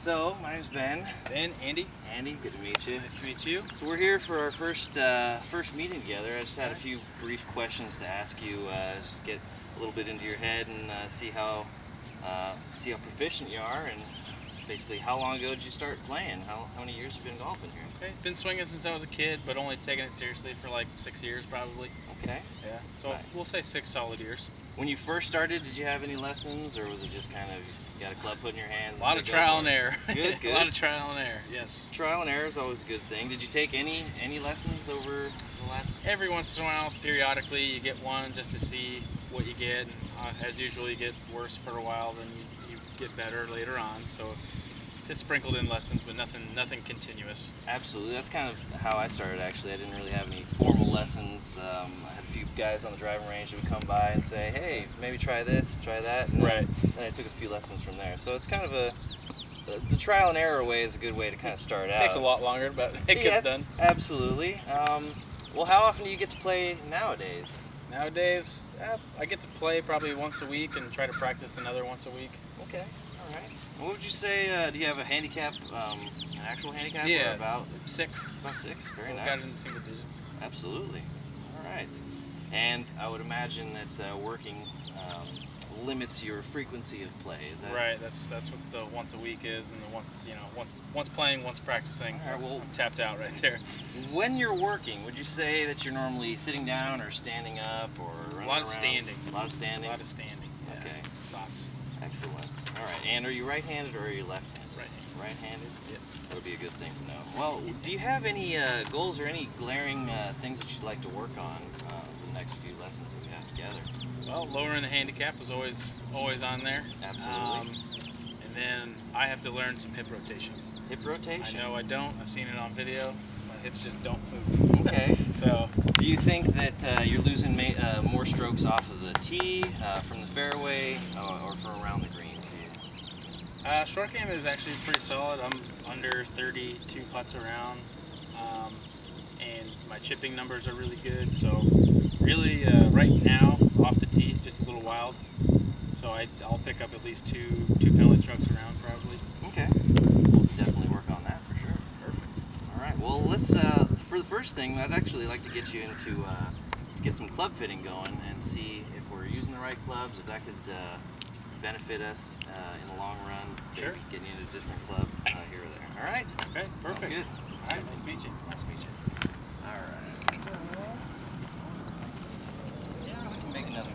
So, my name's Ben. Ben, Andy. Andy, good to meet you. Nice to meet you. So we're here for our first meeting together. I just had a few brief questions to ask you, just get a little bit into your head and see how proficient you are, and basically how long ago did you start playing? How many years have you been golfing here? Okay, been swinging since I was a kid, but only taking it seriously for like 6 years probably. Okay. Yeah, so nice. We'll say 6 solid years. When you first started, did you have any lessons, or was it just kind of you got a club put in your hand? A lot of trial and error. Good. A lot of trial and error, yes. Trial and error is always a good thing. Did you take any lessons over the last? Every once in a while, periodically, you get one just to see what you get. And, as usual, you get worse for a while, then you get better later on. So just sprinkled in lessons, but nothing continuous. Absolutely, that's kind of how I started. Actually, I didn't really have any formal lessons. I had a few guys on the driving range that would come by and say, "Hey, maybe try this, try that," and right. Then I took a few lessons from there. So it's kind of the trial and error way is a good way to kind of start out. It takes a lot longer, but it gets done. Absolutely. Well, how often do you get to play nowadays? Nowadays, I get to play probably once a week and try to practice another once a week. Okay. All right. What would you say? Do you have a handicap, an actual handicap? Yeah. Or about 6. About 6. Very so nice. Got it in the single digits. Absolutely. All right. And I would imagine that working limits your frequency of play. Is that right? That's what the once a week is, and the once playing, once practicing. All right, well, I'm tapped out right there. When you're working, would you say that you're normally sitting down or standing up or running A lot around? of standing. A lot of standing. A lot of standing. Yeah. Okay. Lots. Excellent. All right. And are you right-handed or are you left-handed? Right-handed. Right-handed? Yep. That would be a good thing to know. Well, do you have any goals or any glaring things that you'd like to work on the next few lessons that we have together? Well, lowering the handicap was always on there. Absolutely. And then I have to learn some hip rotation. Hip rotation? I know I don't. I've seen it on video. My hips just don't move. Okay. So. Do you think that you're losing more strokes off of the tee, from the fairway, or from around the greens here? Short game is actually pretty solid. I'm under 32 putts around, and my chipping numbers are really good. So really, right now, off the tee, just a little wild. So I'll pick up at least two penalty strokes around probably. Okay. We'll definitely work on that for sure. Perfect. All right. Well, let's for the first thing, I'd actually like to get you into to get some club fitting going and see if we're using the right clubs, if that could benefit us in the long run. Sure. Maybe getting into a different club here or there. All right. Okay. Perfect. Sounds good. All right. Nice to meet you. Nice to meet you. All right.